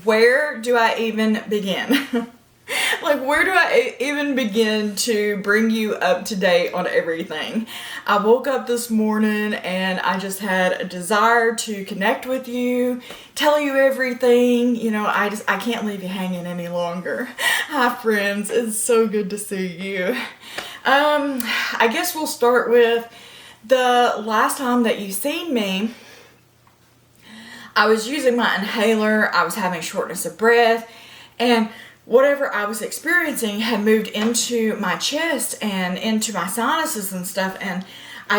Where do I even begin? Like, where do I even begin to bring you up to date on everything? I woke up this morning and I just had a desire to connect with you, tell you everything. You know, I can't leave you hanging any longer. Hi friends, it's so good to see you. I guess we'll start with the last time that you seen me. I was using my inhaler, I was having shortness of breath, and whatever I was experiencing had moved into my chest and into my sinuses and stuff, and I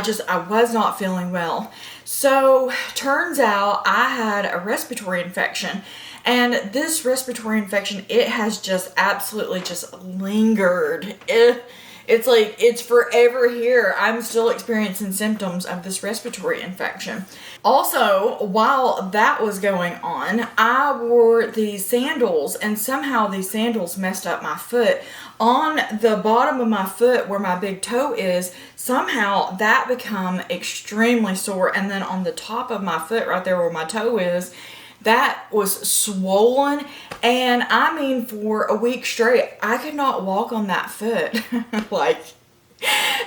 was not feeling well. So turns out I had a respiratory infection, and this respiratory infection, it has just absolutely just lingered. It's like it's forever here. I'm still experiencing symptoms of this respiratory infection. Also, while that was going on, I wore these sandals, and somehow these sandals messed up my foot. On the bottom of my foot where my big toe is, somehow that become extremely sore, and then on the top of my foot right there where my toe is, that was swollen, and I mean for a week straight I could not walk on that foot. Like,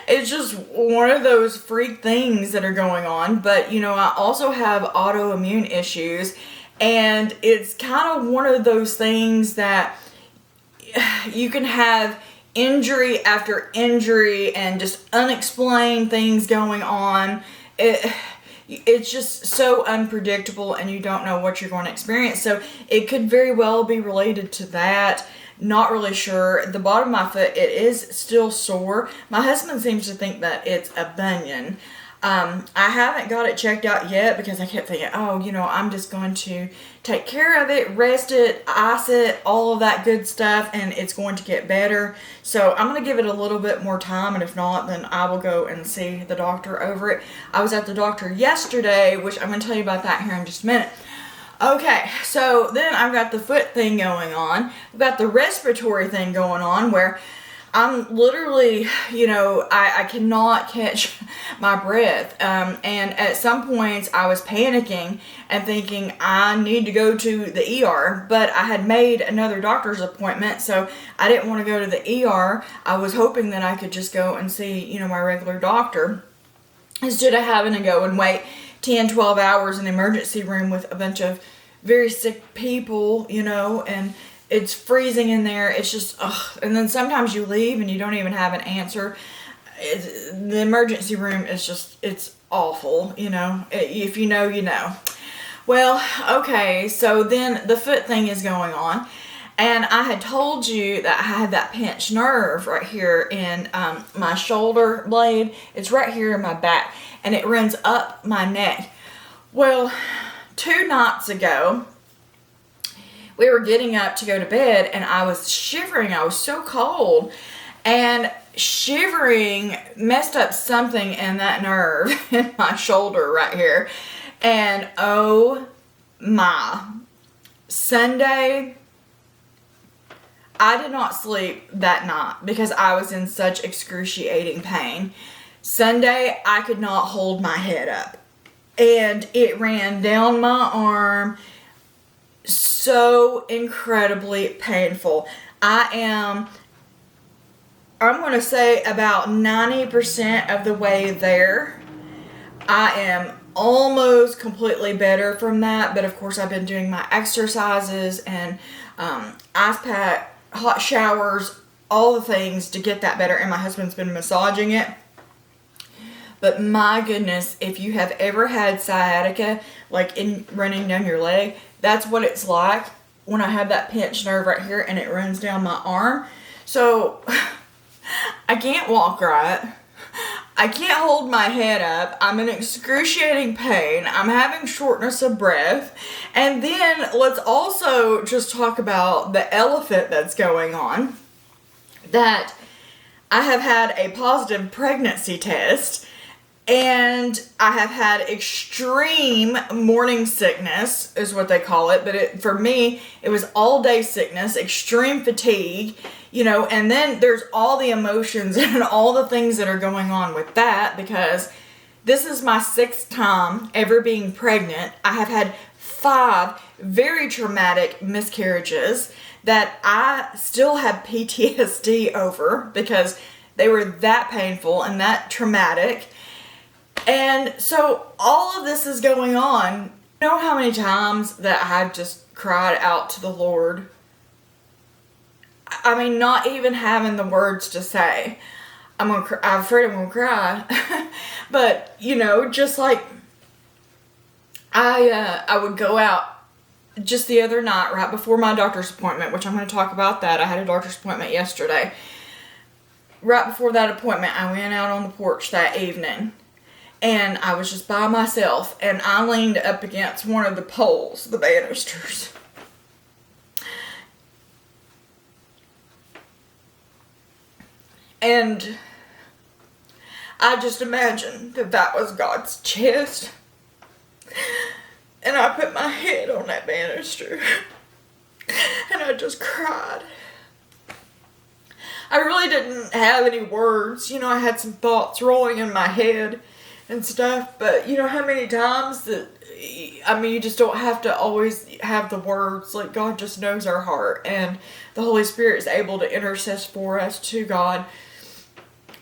it's just one of those freak things that are going on. But you know, I also have autoimmune issues, and it's kind of one of those things that you can have injury after injury and just unexplained things going on. It's just so unpredictable, and you don't know what you're going to experience. So it could very well be related to that. Not really sure. The bottom of my foot, it is still sore. My husband seems to think that it's a bunion. I haven't got it checked out yet because I kept thinking, oh, you know, I'm just going to take care of it, rest it, ice it, all of that good stuff, and it's going to get better. So I'm going to give it a little bit more time, and if not, then I will go and see the doctor over it. I was at the doctor yesterday, which I'm going to tell you about that here in just a minute. Okay, so then I've got the foot thing going on. I've got the respiratory thing going on where I'm literally, you know, I cannot catch my breath. And at some points I was panicking and thinking I need to go to the ER, but I had made another doctor's appointment, so I didn't want to go to the ER. I was hoping that I could just go and see, you know, my regular doctor instead of having to go and wait 10, 12 hours in the emergency room with a bunch of very sick people, you know, and it's freezing in there. It's just, ugh. And then sometimes you leave and you don't even have an answer. The emergency room is just, it's awful, you know. If you know, you know. Well, okay, so then the foot thing is going on. And I had told you that I had that pinched nerve right here in my shoulder blade. It's right here in my back, and it runs up my neck. Well, 2 nights ago, we were getting up to go to bed, and I was shivering. I was so cold, and shivering messed up something in that nerve in my shoulder right here. And oh my, Sunday, I did not sleep that night because I was in such excruciating pain. Sunday, I could not hold my head up, and it ran down my arm. So incredibly painful. I'm going to say about 90% of the way there. I am almost completely better from that, but of course I've been doing my exercises and ice pack, hot showers, all the things to get that better, and my husband's been massaging it. But my goodness, if you have ever had sciatica, like in running down your leg, that's what it's like when I have that pinched nerve right here and it runs down my arm. So I can't walk right. I can't hold my head up. I'm in excruciating pain. I'm having shortness of breath. And then let's also just talk about the elephant that's going on. That I have had a positive pregnancy test, and I have had extreme morning sickness, is what they call it. But for me, it was all day sickness, extreme fatigue, you know, and then there's all the emotions and all the things that are going on with that, because this is my 6th time ever being pregnant. I have had 5 very traumatic miscarriages that I still have PTSD over because they were that painful and that traumatic. And so all of this is going on. You know how many times that I've just cried out to the Lord? I mean, not even having the words to say. I'm afraid I'm gonna cry. But, you know, just like I would go out just the other night, right before my doctor's appointment, which I'm going to talk about that. I had a doctor's appointment yesterday. Right before that appointment, I went out on the porch that evening, and I was just by myself, and I leaned up against one of the poles, the banisters. And I just imagined that that was God's chest. And I put my head on that banister. And I just cried. I really didn't have any words. You know, I had some thoughts rolling in my head and stuff. But you know how many times that, I mean, you just don't have to always have the words. Like, God just knows our heart. And the Holy Spirit is able to intercede for us to God.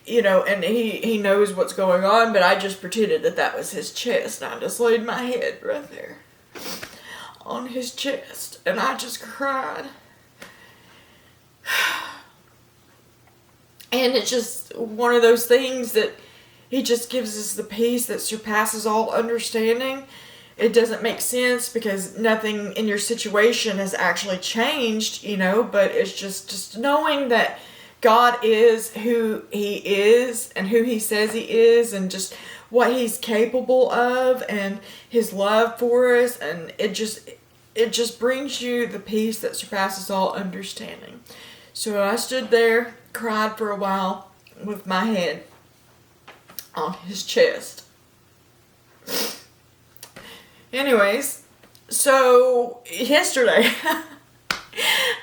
You know, and he knows what's going on, but I just pretended that that was his chest. And I just laid my head right there on his chest. And I just cried. And it's just one of those things that he just gives us the peace that surpasses all understanding. It doesn't make sense because nothing in your situation has actually changed, you know, but it's just knowing that God is who he is and who he says he is and just what he's capable of and his love for us. And it just brings you the peace that surpasses all understanding. So I stood there, cried for a while with my head on his chest. Anyways, so yesterday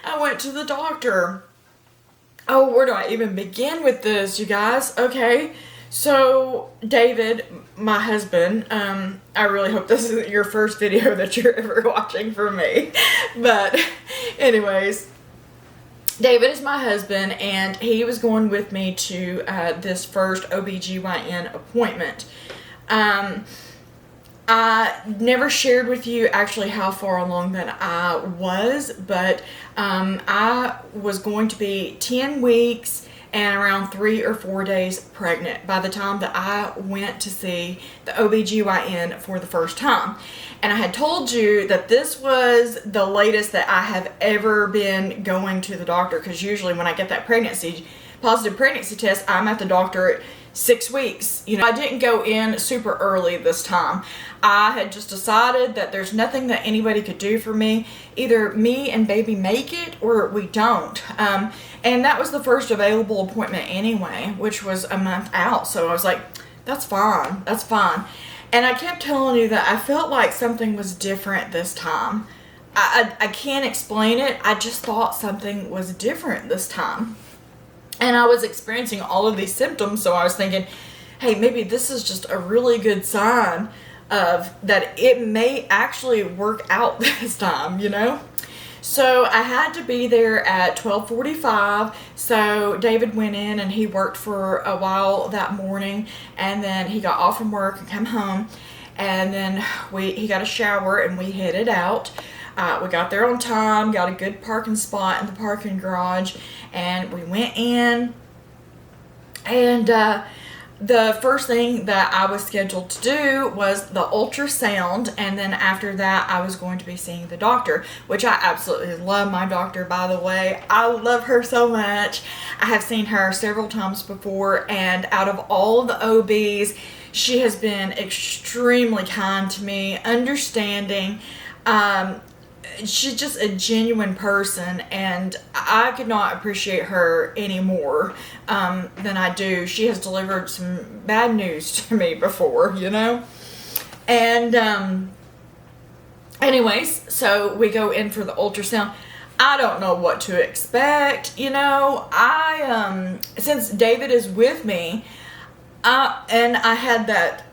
I went to the doctor. Oh, where do I even begin with this, you guys? Okay, so David, my husband, I really hope this isn't your first video that you're ever watching from me. But anyways, David is my husband, and he was going with me to this first OBGYN appointment. I never shared with you actually how far along that I was, but I was going to be 10 weeks and around 3 or 4 days pregnant by the time that I went to see the OBGYN for the first time. And I had told you that this was the latest that I have ever been going to the doctor, because usually when I get that positive pregnancy test, I'm at the doctor at 6 weeks. You know, I didn't go in super early this time. I had just decided that there's nothing that anybody could do for me. Either me and baby make it or we don't. And that was the first available appointment anyway, which was a month out. So I was like, that's fine. That's fine. And I kept telling you that I felt like something was different this time. I can't explain it. I just thought something was different this time. And I was experiencing all of these symptoms, so I was thinking, hey, maybe this is just a really good sign of that it may actually work out this time, you know? So I had to be there at 12:45, so David went in and he worked for a while that morning, and then he got off from work and came home, and then he got a shower and we headed out. We got there on time, got a good parking spot in the parking garage, and we went in, and the first thing that I was scheduled to do was the ultrasound, and then after that I was going to be seeing the doctor, which I absolutely love my doctor, by the way. I love her so much. I have seen her several times before, and out of all of the OBs, she has been extremely kind to me, understanding. She's just a genuine person, and I could not appreciate her any more than I do. She has delivered some bad news to me before, you know? And anyways, so we go in for the ultrasound. I don't know what to expect, you know? Since David is with me, and I had that,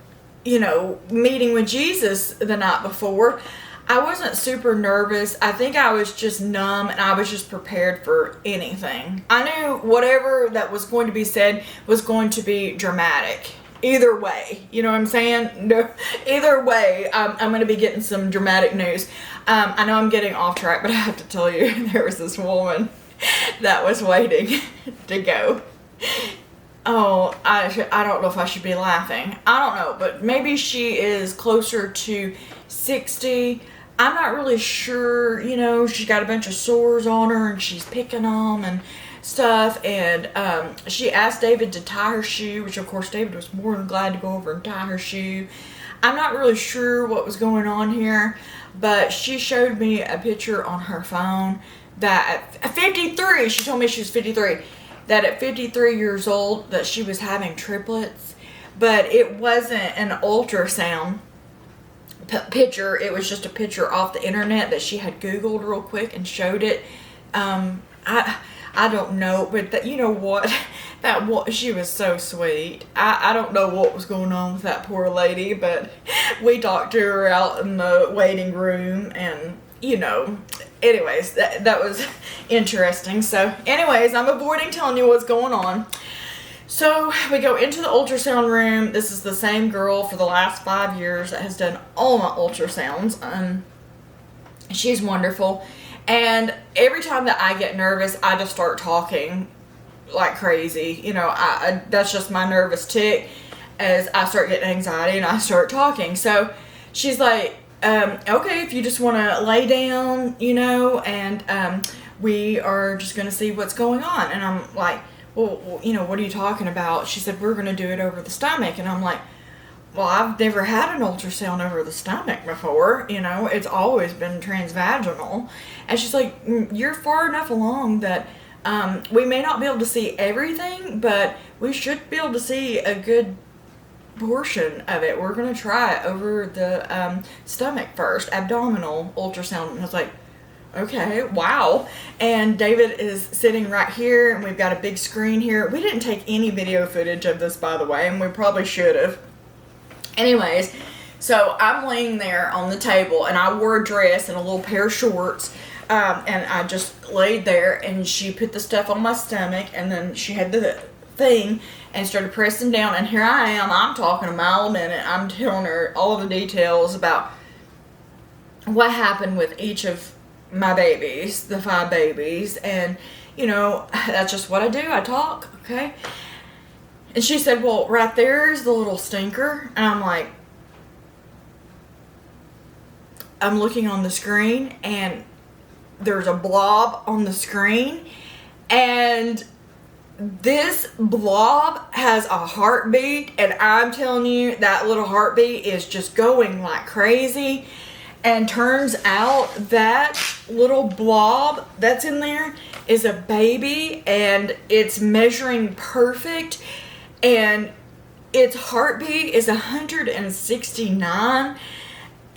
you know, meeting with Jesus the night before, I wasn't super nervous. I think I was just numb and I was just prepared for anything. I knew whatever that was going to be said was going to be dramatic. Either way, you know what I'm saying? No, either way, I'm going to be getting some dramatic news. I know I'm getting off track, but I have to tell you, there was this woman that was waiting to go. Oh, I don't know if I should be laughing. I don't know, but maybe she is closer to 60. I'm not really sure, you know, she's got a bunch of sores on her and she's picking them and stuff. And she asked David to tie her shoe, which of course David was more than glad to go over and tie her shoe. I'm not really sure what was going on here, but she showed me a picture on her phone that at 53, she told me she was 53, that at 53 years old that she was having triplets, but it wasn't an ultrasound picture. It was just a picture off the internet that she had Googled real quick and showed it. I don't know, but that, you know what, she was so sweet. I don't know what was going on with that poor lady, but we talked to her out in the waiting room, and you know, anyways, that was interesting. So anyways, I'm avoiding telling you what's going on. So we go into the ultrasound room. This is the same girl for the last 5 years that has done all my ultrasounds. She's wonderful. And every time that I get nervous, I just start talking like crazy. You know, that's just my nervous tick as I start getting anxiety and I start talking. So she's like, okay, if you just want to lay down, you know, and we are just going to see what's going on. And I'm like, well, you know, what are you talking about? She said, we're going to do it over the stomach. And I'm like, well, I've never had an ultrasound over the stomach before. You know, it's always been transvaginal. And she's like, you're far enough along that we may not be able to see everything, but we should be able to see a good portion of it. We're going to try it over the stomach first, abdominal ultrasound. And I was like, okay, wow. And David is sitting right here, and we've got a big screen here. We didn't take any video footage of this, by the way, and we probably should have. Anyways, so I'm laying there on the table, and I wore a dress and a little pair of shorts, and I just laid there, and she put the stuff on my stomach, and then she had the thing and started pressing down, and here I am. I'm talking a mile a minute. I'm telling her all of the details about what happened with each of my babies, the 5 babies, and you know, that's just what I do. I talk, okay? And she said, well, right there's the little stinker. And I'm like, I'm looking on the screen, and there's a blob on the screen, and this blob has a heartbeat, and I'm telling you, that little heartbeat is just going like crazy. And turns out that little blob that's in there is a baby, and it's measuring perfect, and its heartbeat is 169,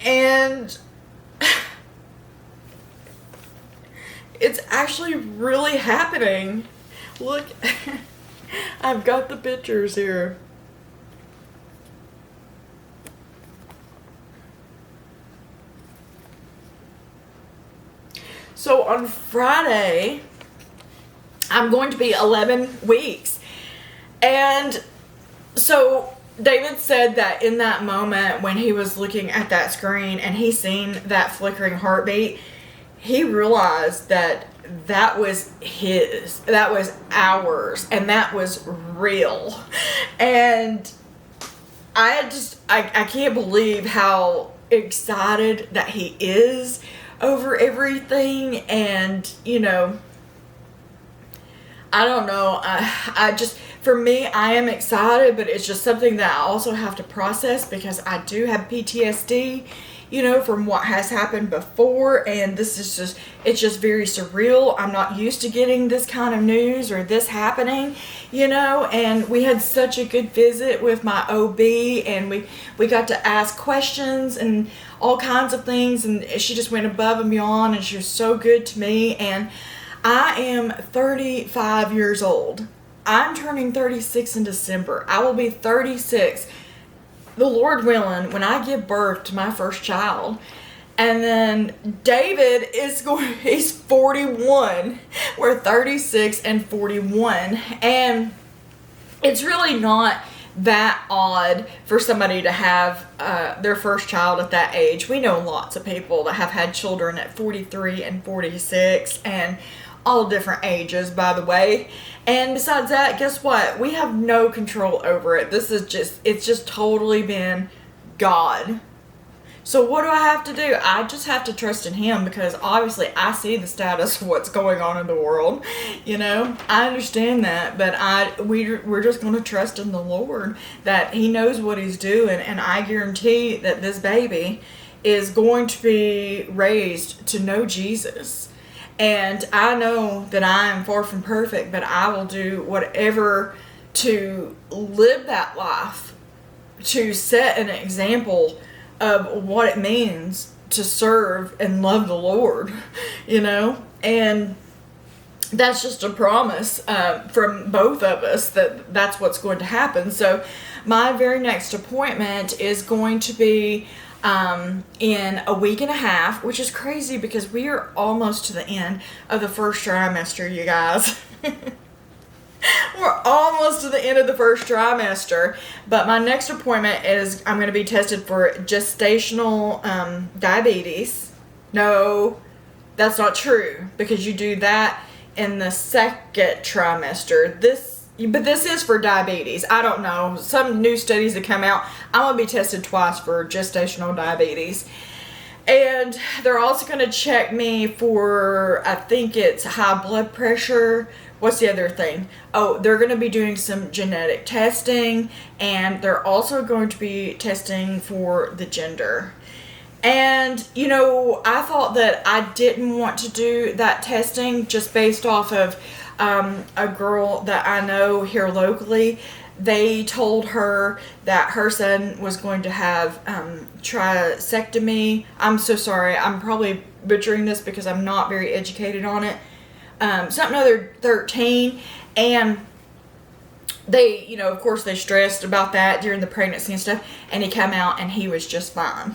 and it's actually really happening. Look, I've got the pictures here. So on Friday, I'm going to be 11 weeks. And so David said that in that moment when he was looking at that screen and he seen that flickering heartbeat, he realized that that was his, that was ours, and that was real. And I can't believe how excited that he is over everything. And you know, I don't know, I just, for me, I am excited, but it's just something that I also have to process because I do have PTSD, you know, from what has happened before, and this is just, it's just very surreal. I'm not used to getting this kind of news or this happening, you know. And we had such a good visit with my OB, and we got to ask questions and all kinds of things, and she just went above and beyond, and she was so good to me. And I am 35 years old. I'm turning 36 in December. I will be 36, the Lord willing, when I give birth to my first child. And then David he's 41. We're 36 and 41. And it's really not that odd for somebody to have their first child at that age. We know lots of people that have had children at 43 and 46 and all different ages, by the way. And besides that, guess what? We have no control over it. It's just totally been God. So what do I have to do? I just have to trust in Him, because obviously I see the status of what's going on in the world. I understand that, but we're just going to trust in the Lord that He knows what He's doing, and I guarantee that this baby is going to be raised to know Jesus. And I know that I am far from perfect, but I will do whatever to live that life, to set an example of what it means to serve and love the Lord, and that's just a promise from both of us that that's what's going to happen. So my very next appointment is going to be in a week and a half, which is crazy because we are almost to the end of the first trimester, you guys. We're almost to the end of the first trimester, but my next appointment is I'm going to be tested for gestational diabetes. No, that's not true, because you do that in the second trimester. But this is for diabetes. I don't know. Some new studies that come out, I'm going to be tested twice for gestational diabetes. And they're also going to check me for, I think it's high blood pressure. What's the other thing? Oh, they're going to be doing some genetic testing, and they're also going to be testing for the gender. And, I thought that I didn't want to do that testing just based off of a girl that I know here locally. They told her that her son was going to have trisectomy. I'm so sorry. I'm probably butchering this because I'm not very educated on it. Something other 13, and they, of course they stressed about that during the pregnancy and stuff, and he came out and he was just fine.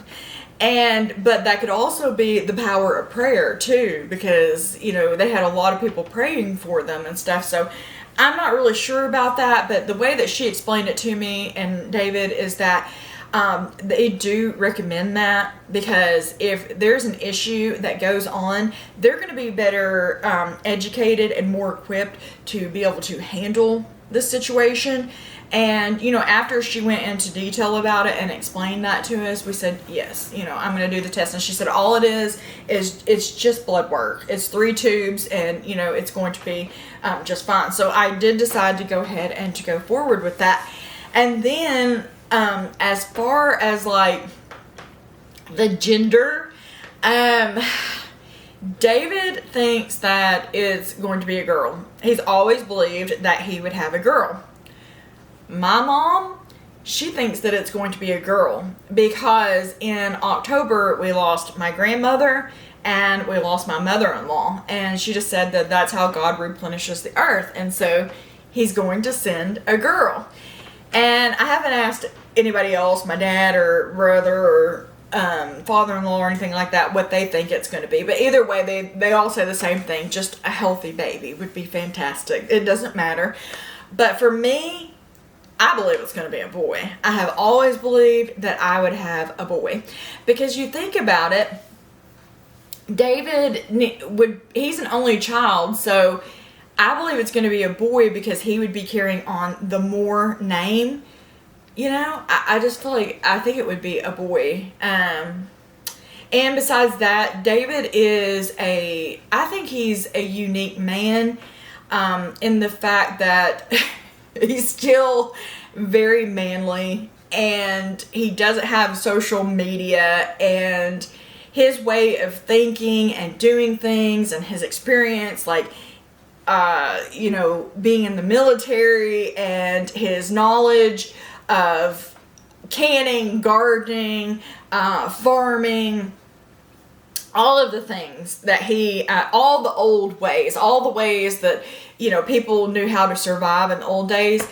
But that could also be the power of prayer too, because, they had a lot of people praying for them and stuff. So I'm not really sure about that, but the way that she explained it to me and David is that they do recommend that, because if there's an issue that goes on, they're going to be better educated and more equipped to be able to handle the situation. And, after she went into detail about it and explained that to us, we said, yes, I'm going to do the test. And she said, all it is it's just blood work. It's 3 tubes, and, it's going to be just fine. So I did decide to go ahead and to go forward with that. And then as far as like the gender, David thinks that it's going to be a girl. He's always believed that he would have a girl. My mom, she thinks that it's going to be a girl, because in October we lost my grandmother and we lost my mother-in-law, and she just said that that's how God replenishes the earth, and so He's going to send a girl. And I haven't asked anybody else, my dad or brother or father-in-law or anything like that, what they think it's going to be. But either way, they all say the same thing. Just a healthy baby would be fantastic. It doesn't matter. But for me, I believe it's going to be a boy. I have always believed that I would have a boy. Because you think about it, David he's an only child, so I believe it's going to be a boy because he would be carrying on the Moore name. I just feel like I think it would be a boy. And besides that, David I think he's a unique man in the fact that he's still very manly, and he doesn't have social media, and his way of thinking and doing things and his experience, like being in the military, and his knowledge of canning, gardening, farming, all of the things that all the old ways, all the ways that, people knew how to survive in the old days.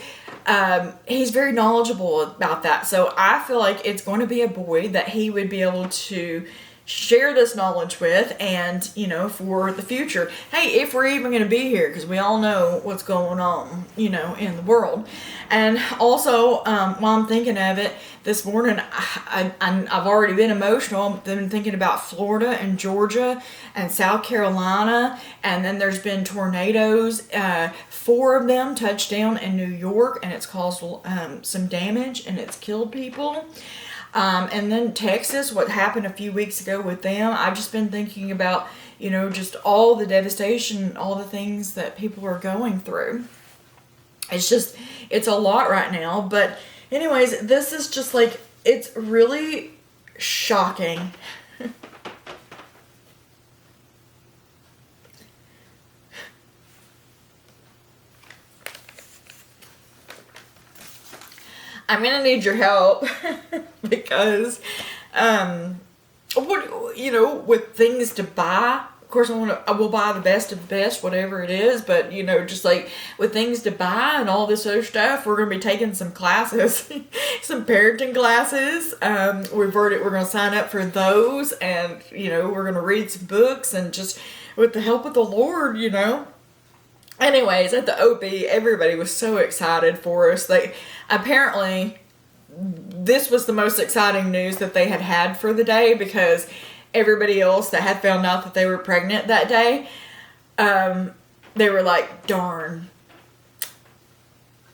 He's very knowledgeable about that. So I feel like it's going to be a boy, that he would be able to share this knowledge with, and for the future, hey, if we're even going to be here, because we all know what's going on in the world. And also, while I'm thinking of it this morning, I've already been emotional. I've been thinking about Florida and Georgia and South Carolina, and then there's been tornadoes. 4 of them touched down in New York, and it's caused some damage, and it's killed people. And then Texas, what happened a few weeks ago with them. I've just been thinking about, just all the devastation, all the things that people are going through. It's a lot right now. But anyways, this is just like, it's really shocking. I'm gonna need your help because, with things to buy. Of course, I will buy the best of the best, whatever it is. But just like with things to buy and all this other stuff, we're gonna be taking some classes, some parenting classes. We're gonna sign up for those, and we're gonna read some books, and just with the help of the Lord, Anyways, at the OB, everybody was so excited for us. Apparently, this was the most exciting news that they had for the day, because everybody else that had found out that they were pregnant that day, they were like, darn.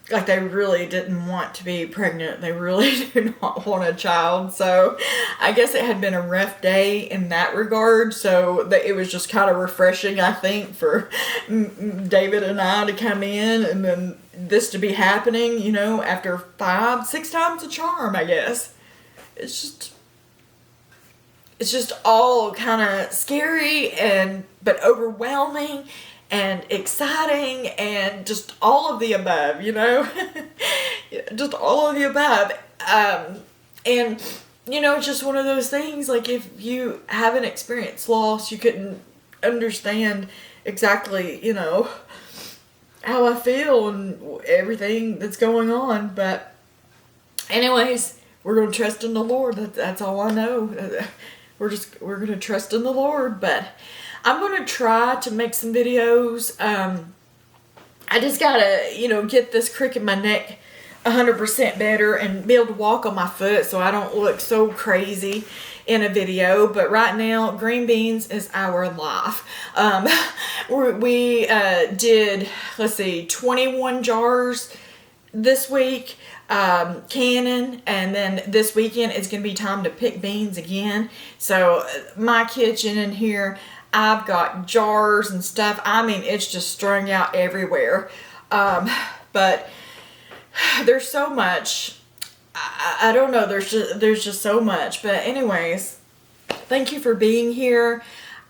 Like, they really didn't want to be pregnant. They really do not want a child. So I guess it had been a rough day in that regard. So it was just kind of refreshing, I think, for David and I to come in, and then this to be happening, after 5-6 times a charm, I guess. It's just all kind of scary but overwhelming and exciting, and just all of the above, just all of the above. And it's just one of those things, like, if you haven't experienced loss, you couldn't understand exactly, how I feel and everything that's going on. But anyways, we're going to trust in the Lord. That's all I know. We're going to trust in the Lord. But I'm going to try to make some videos. I just got to, get this crick in my neck 100% better and be able to walk on my foot so I don't look so crazy in a video. But right now, green beans is our life. We did, 21 jars this week, canning, and then this weekend it's going to be time to pick beans again. So my kitchen in here, I've got jars and stuff. I mean, it's just strung out everywhere. But there's so much. I don't know. There's just so much. But anyways, thank you for being here.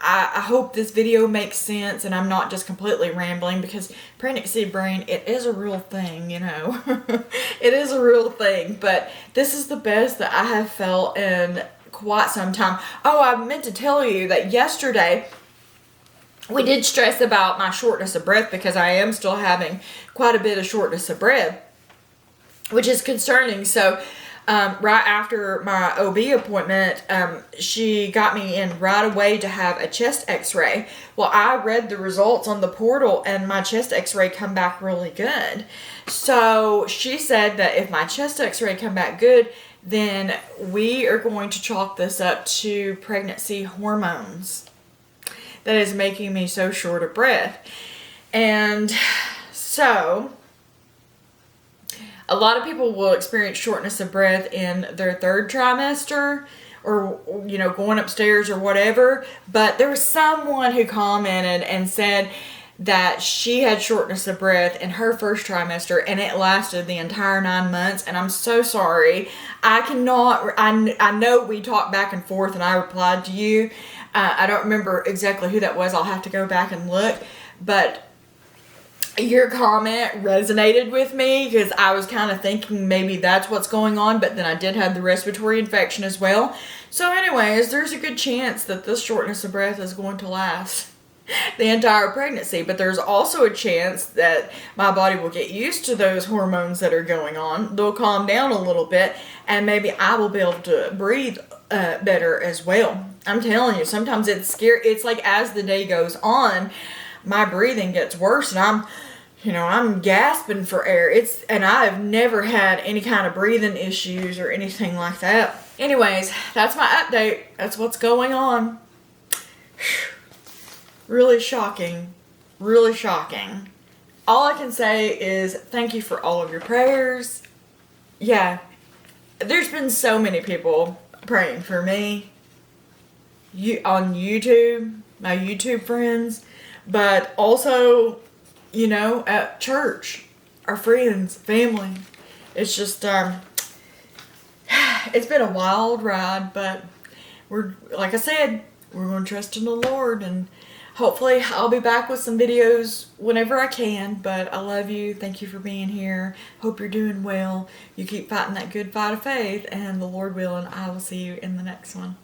I hope this video makes sense and I'm not just completely rambling, because pregnancy brain, it is a real thing, It is a real thing. But this is the best that I have felt in quite some time. Oh, I meant to tell you that yesterday we did stress about my shortness of breath, because I am still having quite a bit of shortness of breath, which is concerning. So right after my OB appointment, she got me in right away to have a chest x-ray. Well, I read the results on the portal, and my chest x-ray come back really good. So she said that if my chest x-ray come back good, then we are going to chalk this up to pregnancy hormones that is making me so short of breath. And so a lot of people will experience shortness of breath in their 3rd trimester, or going upstairs or whatever. But there was someone who commented and said that she had shortness of breath in her 1st trimester, and it lasted the entire 9 months. And I'm so sorry. I know we talked back and forth, and I replied to you. I don't remember exactly who that was. I'll have to go back and look. But your comment resonated with me, because I was kind of thinking maybe that's what's going on. But then I did have the respiratory infection as well. So anyways, there's a good chance that this shortness of breath is going to last the entire pregnancy. But there's also a chance that my body will get used to those hormones that are going on. They'll calm down a little bit, and maybe I will be able to breathe better as well. I'm telling you, sometimes it's scary. It's like as the day goes on, my breathing gets worse, and I'm gasping for air. And I've never had any kind of breathing issues or anything like that. Anyways, that's my update. That's what's going on. Really shocking. Really shocking. All I can say is thank you for all of your prayers. Yeah, there's been so many people praying for me. On YouTube, my YouTube friends, but also, at church, our friends, family. It's just, it's been a wild ride, but like I said, we're going to trust in the Lord, and hopefully I'll be back with some videos whenever I can. But I love you. Thank you for being here. Hope you're doing well. You keep fighting that good fight of faith, and the Lord will, and I will see you in the next one.